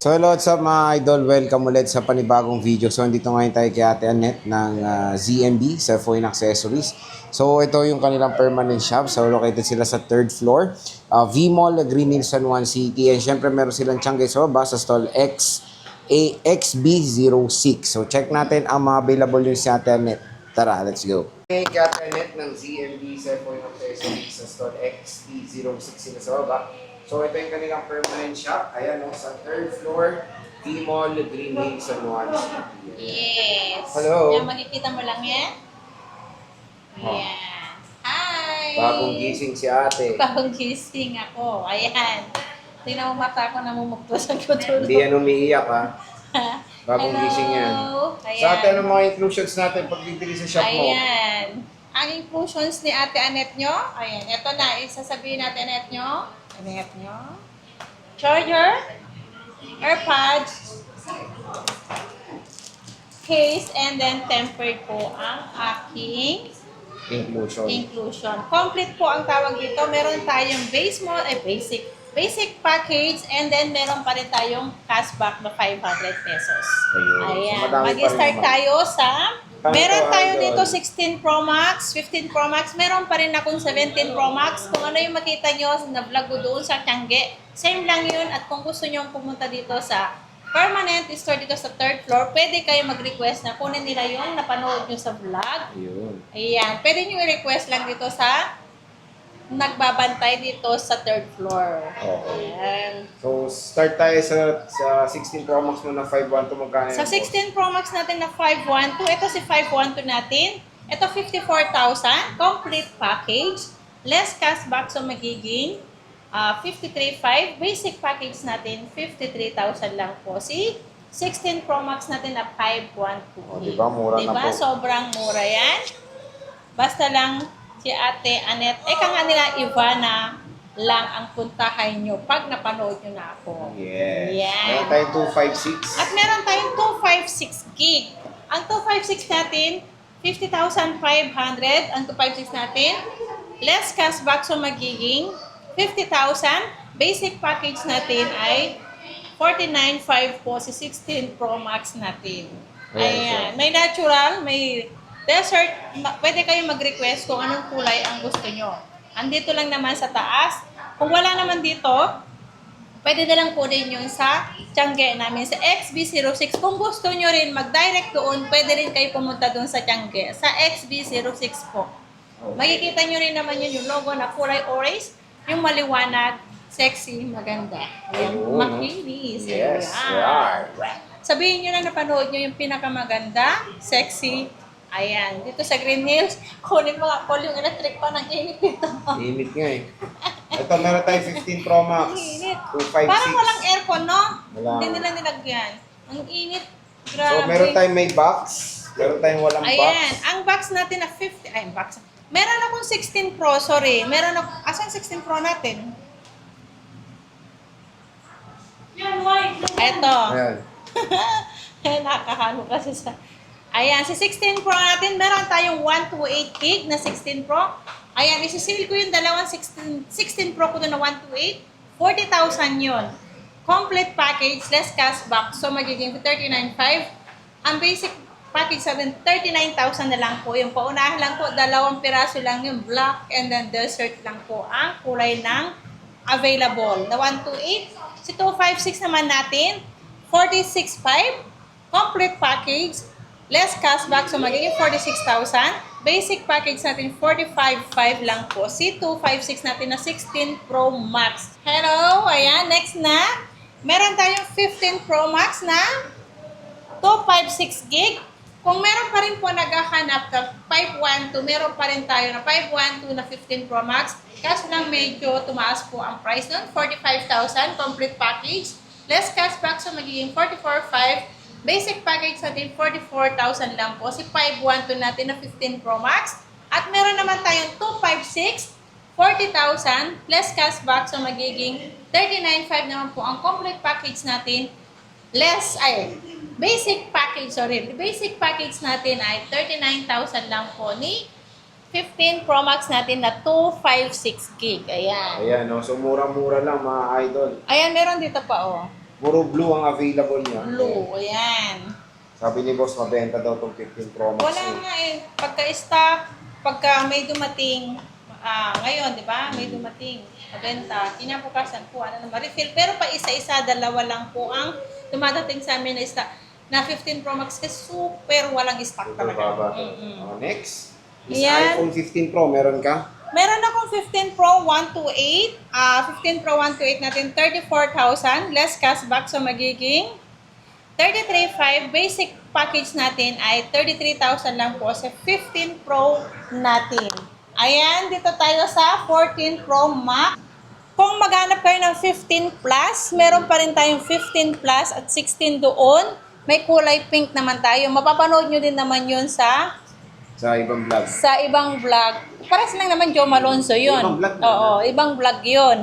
So hello, what's up mga idol? Welcome ulit sa panibagong video. So dito ngayon tayo kay Ate Annette ng ZMB, sa Phone Accessories. So ito yung kanilang permanent shop. So located sila sa 3rd floor. V-Mall, Green Hills, San Juan City. And syempre meron silang tiyangge sa baba sa stall XB06. So check natin ang mga available yung sa Ate Annette. Tara, let's go. Okay, kay Ate Annette ng ZMB sa Phone Accessories sa stall XB06 sila sa baba. So ito yung kanilang permanent shop. Ayan o, sa 3rd floor, V-Mall, Green Hills, San Juan City. Yes. Hello. Yan, makikita mo lang yan. Oh. Ayan. Hi! Bagong gising si ate. Bagong gising ako. Ayan. Tingnan mo mata ko namumugtos ang tutulog. Hindi yan umiiyak ha. Bagong Hello. gising yan. Ayan. Sa atin ang mga inclusions natin pag bibili sa shop mo. Ayan. Ang inclusions ni Ate Annette nyo. Ayan. Ito na. Isasabihin natin Annette nyo. Annette nyo. Charger. AirPods. Case. And then tempered po ang aking inclusion. Complete po ang tawag dito. Meron tayong basic package, and then meron pa rin tayong cashback na 500 pesos. Ayan. So, Mag-start tayo sa meron tayo idol. dito 16 Pro Max, 15 Pro Max, meron pa rin akong 17 Pro Max. Kung ano yung makita nyo na vlog ko doon sa Tiangge, same lang yun. At kung gusto nyo pumunta dito sa permanent store dito sa 3rd floor, pwede kayo mag-request na kunin nila yung napanood nyo sa vlog. Ayun. Ayan. Pwede nyo i-request lang dito sa nagbabantay dito sa 3rd floor. Okay. Ayan. So start tayo sa 16 Pro Max mo na 512 magkano Sa 16 Pro Max natin na 512, ito si 512 natin. Ito 54,000, complete package. Less cashback, so magiging 53,500. Basic package natin, 53,000 lang po. Si 16 Pro Max natin na 512. O, diba? Mura na diba? po. Sobrang mura yan. Basta lang si Ate Annette, nga nila Ivana lang ang puntahan nyo pag napanood nyo na ako. Yes. Yan. Meron tayong 256. At meron tayong 256 gig. Ang 256 natin, 50,500. Ang 256 natin, less cashback, so magiging 50,000. Basic package natin ay 49,500 po si 16 Pro Max natin. Ayan. May natural, may desert. Pwede kayo mag-request kung anong kulay ang gusto nyo. Andito lang naman sa taas. Kung wala naman dito, pwede na lang kunin yung sa Tiangge namin, sa XB06. Kung gusto nyo rin mag-direct doon, pwede rin kayo pumunta doon sa Tiangge, sa XB06 po. Makikita nyo rin naman yun yung logo na kulay orange, yung maliwanag, sexy, maganda. Ayan, makinis. Yes, Ayan. Sabihin nyo na napanood nyo yung pinakamaganda, sexy. Ayan, dito sa Green Hills, kunin mo nga yung electric pa ng init dito. Init nga eh. Ito, meron tayong 15 Pro Max. Init. 256. Parang walang aircon, no? Wala. Hindi nila nilagyan. Ang init. Grabe. So, meron tayong may box. Meron tayong walang box. Ayan, ang box natin na 50, ay, box. Meron akong 16 Pro, sorry. Meron ako, asan 16 Pro natin? Eto. Ayan. Nakakahalo kasi sa... Ayan, si 16 Pro natin, meron tayong 128 gig na 16 Pro. Ayan, isi-sale ko yung dalawang 16 Pro ko doon na 128. 40,000 yun. Complete package, less cashback. So, magiging 39,500. Ang basic package natin, 39,000 na lang po. Yung paunahan lang po, dalawang piraso lang yung black and then desert lang po ang kulay ng available. Na 128. Si 256 naman natin, 46,500. Complete package, less cashback, so magiging 46,000. Basic package natin, 45,500 lang po. Si 256 natin na 16 Pro Max. Hello, ayan, next na. Meron tayong 15 Pro Max na 256 gig. Kung meron pa rin po naghahanap na 512, meron pa rin tayo na 512 na 15 Pro Max. Kaso lang medyo tumaas po ang price nun. 45,000, complete package. Less cashback, so magiging 44,500. Basic package natin, 44,000 lang po. Si 512 natin na 15 Pro Max. At meron naman tayong 256, 40,000, less cashback, so magiging 39,500 naman po ang complete package natin. Basic package, sorry. Basic package natin ay 39,000 lang po ni 15 Pro Max natin na 256 gig. Ayan. Ayan, no? So mura-mura lang mga idol. Ayan, meron dito pa, oh. Puro blue ang available niya. Blue, ayan. Sabi ni boss, mabenta daw itong 15 Pro Max. Wala nga eh. Pagka-stock, pagka may dumating, ngayon, di ba? May dumating, mabenta. Kinabukasan po, refill. Pero pa isa-isa, dalawa lang po ang dumadating sa amin na stock. Na 15 Pro Max kasi super walang stock Super talaga. baba to. Next is Ayan. iPhone 15 Pro. Meron ka? Meron akong 15 Pro 128. 15 Pro 128 natin, 34,000. Less cashback, so magiging 33,500. Basic package natin ay 33,000 lang po sa 15 Pro natin. Ayan, dito tayo sa 14 Pro Max. Kung maghanap kayo ng 15 Plus, meron pa rin tayong 15 Plus at 16 doon. May kulay pink naman tayo. Mapapanood nyo din naman yun sa Ibang vlog. vlog. Pares lang naman Joe Malonzo yun. Ibang vlog na. Oo, ibang vlog yun.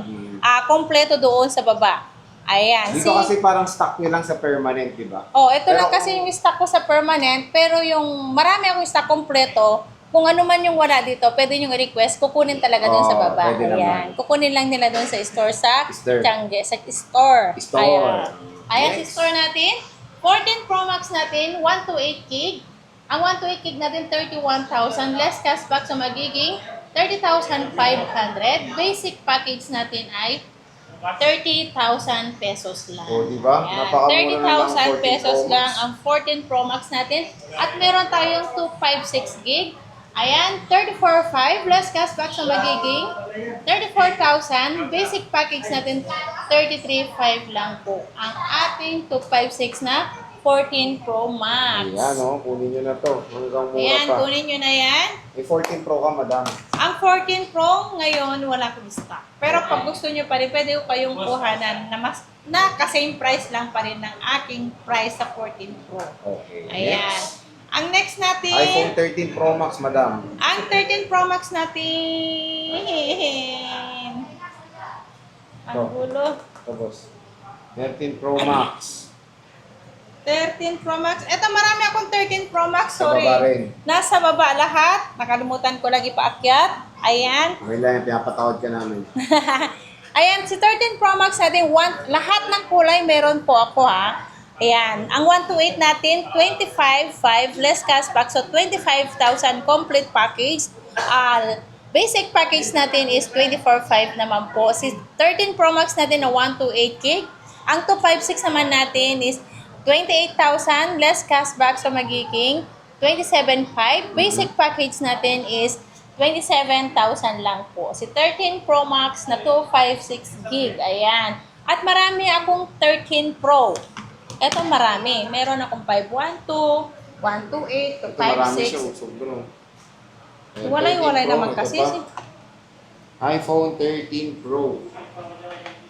Kompleto doon sa baba. Ayan. Dito kasi parang stock nyo lang sa permanent, di ba? Ito lang kasi yung stock ko sa permanent, pero yung marami akong stock kompleto, kung ano man yung wala dito, pwede nyo request, kukunin talaga doon sa baba. Pwede Ayan. naman. Kukunin lang nila doon sa store sa Store. Changge, sa store. Store. Ayan Next. sa store natin. 14 Pro Max natin, 128 gig. Ang 128 gig natin, 31,000. Less cashback, so magiging 30,500. Basic package natin ay 30,000 pesos lang. O, di ba? Ayan. Napakamura na lang 30,000 pesos 14 Pro Max. lang ang 14 Pro Max natin. At meron tayong 256 gig. Ayan, 34,500. Less cashback, so magiging 34,000. Basic package natin, 33,500 lang po. Ang ating 256 na 14 Pro Max. Ayan, kunin nyo na to. Hanggang mura Ayan, pa. kunin nyo na yan. May 14 Pro ka, madam. Ang 14 Pro ngayon, wala akong stock. Pero pag gusto nyo pa rin, pwede ko kayong kuhanan na ka-same price lang pa rin ng aking price sa 14 Pro. Okay. Ayan. Next. Ang next natin, iPhone 13 Pro Max, madam. ang 13 Pro Max natin. Ang Ito. gulo. Ito, boss. 13 Pro Max. 13 Pro Max. Eto, marami akong 13 Pro Max. Sa Sorry. baba rin. Nasa baba lahat. Nakalimutan ko lagi paakyat. Ayan. Okay lang, pinapatawad ka namin. Ayan, si 13 Pro Max natin, lahat ng kulay meron po ako ha. Ayan, ang 128 natin, 25,500 less cashback, so 25,000 complete package. Basic package natin is 24,500 naman po. Si 13 Pro Max natin na 128 gig. Ang 256 naman natin is 28,000 less cashback, so magiging 27,500. Basic package natin is 27,000 lang po. Si 13 Pro Max na 256 gig. Ayan. At marami akong 13 Pro. Ito marami. Meron akong 512, 128, Ito marami siya, 256. sobro. Walay-walay 13 Pro, naman ito kasi. pa. iPhone 13 Pro.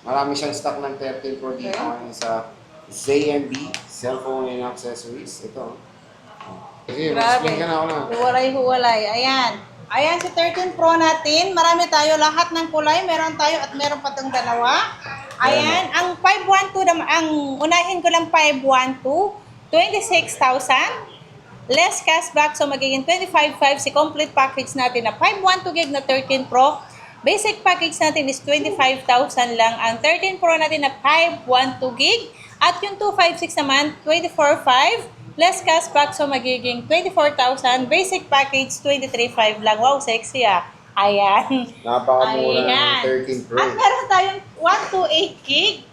Marami siyang stock ng 13 Pro dito ngayon sa ZMB, Cellphone and Accessories. Ito. Sige, Grabe. explain ka na ako na. Huwalay-huwalay. Ayan. Ayan si 13 Pro natin. Marami tayo. Lahat ng kulay meron tayo at meron pa itong dalawa. Ayan. Ang 512 naman, ang unahin ko lang 512, 26,000. Less cashback, so magiging 25,500 si complete package natin na 512 gig na 13 Pro. Basic package natin is 25,000 lang. Ang 13 Pro natin na 512 gig. At yung 256 naman, 24,500. Less cashback, so magiging 24,000. Basic package, 23,500 lang. Wow, sexy ah. Ayan. Napakamura Ayan. ng 13 Pro. At meron tayong 128 gig.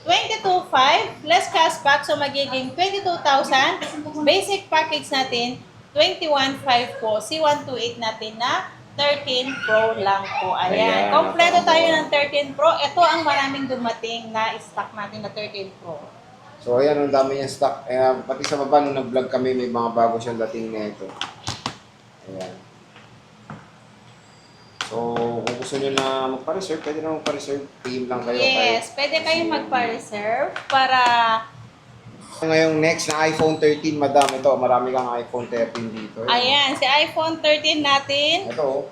22,500. Less cashback, so magiging 22,000. Basic package natin, 21,500 po. Si 128 natin na 13 Pro lang po. Ayan. Ayan, Kompleto tayo napakamura. ng 13 Pro. Ito ang maraming dumating na stock natin na 13 Pro. So ayan, ang dami niyang stock. Pati sa baba, nung nag-vlog kami, may mga bago siyang dating na ito. Ayan. So, kung gusto niyo na magpa-reserve, pwede na magpa-reserve. Team lang kayo. Yes, pwede kayong magpa-reserve para Ngayong next na iPhone 13, madam. Ito, marami kang iPhone 13 dito. ayan, si iPhone 13 natin. Ito,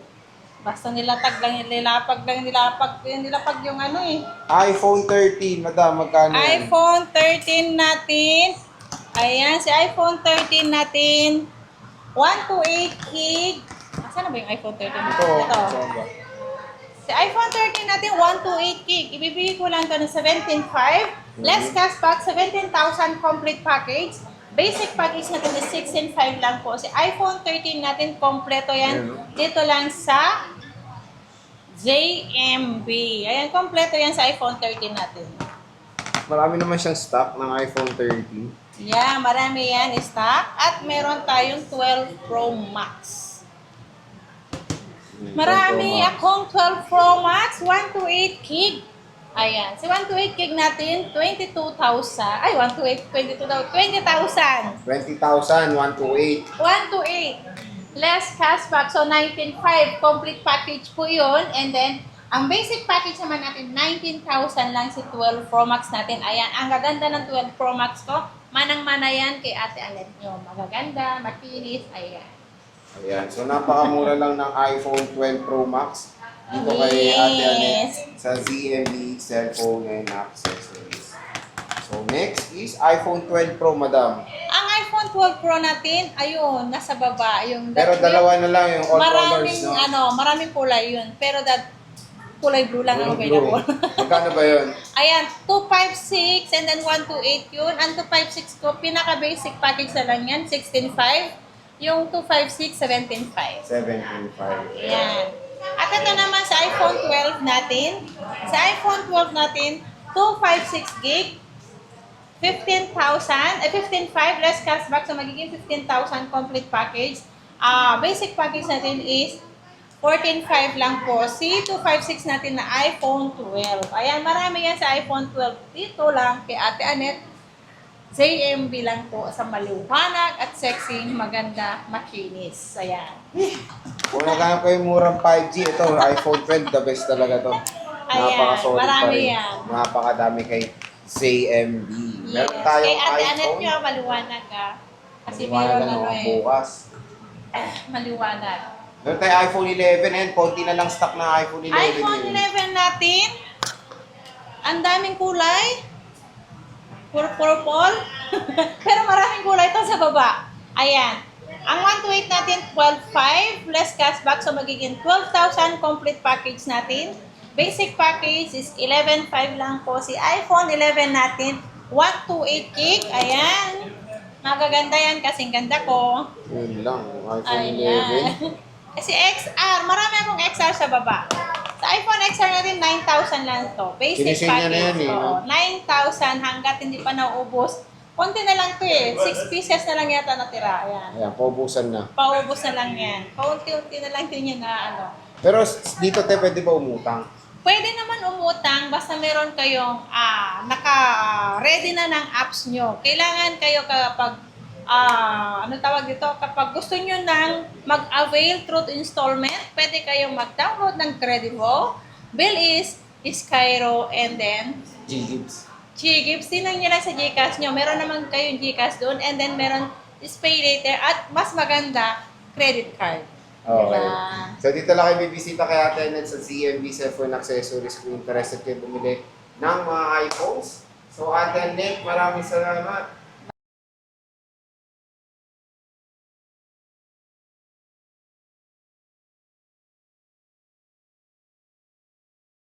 Basta nilapag nilapag yung ano eh. iPhone 13, madam. Magkano yan? iPhone 13 natin. Ayan, si iPhone 13 natin. 128 gig. Asan na ba yung iPhone 13? Ito, saan ba? Si iPhone 13 natin, 128 gig. Ibibigay ko lang ito ng 17,500. Less cashback, 17,000 complete package. Basic package natin is 16,500 lang po. Si iPhone 13 natin, kompleto yan. Ayan, no? Dito lang sa JMB. Ayan, kompleto yan sa iPhone 13 natin. Marami naman siyang stock ng iPhone 13. Yeah, marami yan stock. At meron tayong 12 Pro Max. Marami akong 12 Pro Max, 128 gig. Ayan, si 128 gig natin, 22,000. Ay, 128, 20,000. 20,000, 128. 128. Less cashback, so 19,500. Complete package po yun. And then, ang basic package naman natin, 19,000 lang si 12 Pro Max natin. Ayan, ang gaganda ng 12 Pro Max ko. Manang-mana yan kay Ate Anet nyo. Magaganda, makinis, ayan. Ayan, so napakamura lang ng iPhone 12 Pro Max dito kay Ate Anet sa ZMB Cellphone and Accessories. So next is iPhone 12 Pro, madam. Ang iPhone 12 Pro natin, ayun, nasa baba. Yung Pero dalawa na lang yung all maraming, colors, no? maraming kulay yun. Pero kulay blue lang ang Blue. available. Magkano ba yun? Ayan, 256 and then 128 yun. Ang 256 ko, pinaka-basic package na lang yan, 16.5. Yung 256, 17.5. 7.5. Ayan. At ito naman sa iPhone 12 natin. Sa iPhone 12 natin, 256 gig, 15,500 less cashback, so magiging 15,000 complete package. Basic package natin is 14,500 lang po. Si 256 natin na iPhone 12. Ayan, marami yan sa iPhone 12. Dito lang kay Ate Anet. JMB lang po sa maliwanag at sexy, maganda, makinis. Ayan. Kung naghanap kayo murang 5G, ito, iPhone 12, the best talaga to. Ayan, Napaka-solid marami pa rin. yan. Napakadami kay JMB. Yes. Meron Kay tayong Ate Anet iPhone. nyo, maliwanag kasi Maliwanag meron na, eh. bukas. Maliwanag. Meron tayong iPhone 11 and konti na lang stock na iPhone 11. iPhone 11 natin, ang daming kulay. Purple. Pero maraming kulay ito sa baba. Ayan. Ang 128 natin, 12,500 less cashback. So, magiging 12,000 complete package natin. Basic package is 11,500 lang po. Si iPhone 11 natin, 128 gig. Ayan. Magaganda yan kasing ganda ko. Yun lang, iPhone Ayan. 11. Kasi XR, marami akong XR sa baba. Sa iPhone XR natin, 9,000 lang to. Basic Sinising niya na package. yan eh, Oo, no? 9,000 hanggat hindi pa nauubos. Konti na lang to eh. 6 pieces na lang yata natira. Ayan. Ayan, paubusan na. Paubos na lang yan. Paunti-unti na lang din yan na ano. Pero dito te, pwede ba umutang? Pwede naman umutang basta meron kayong naka-ready na ng apps nyo. Kailangan kayo kapag ano tawag dito, kapag gusto nyo nang mag-avail through installment, pwede kayong mag-download ng Credivo, Bilis, Skyro, and then G-Gibbs. G-Gibbs. Tinan nyo lang sa Gcash nyo. Meron naman kayong Gcash doon, and then meron Pay Later, at mas maganda, credit card. Okay. Diba? So dito lang kayo bibisita kay Ate Anet sa ZMB Cellphone Accessories kung interested kayo bumili ng mga iPhones. So Ate Anet, maraming salamat.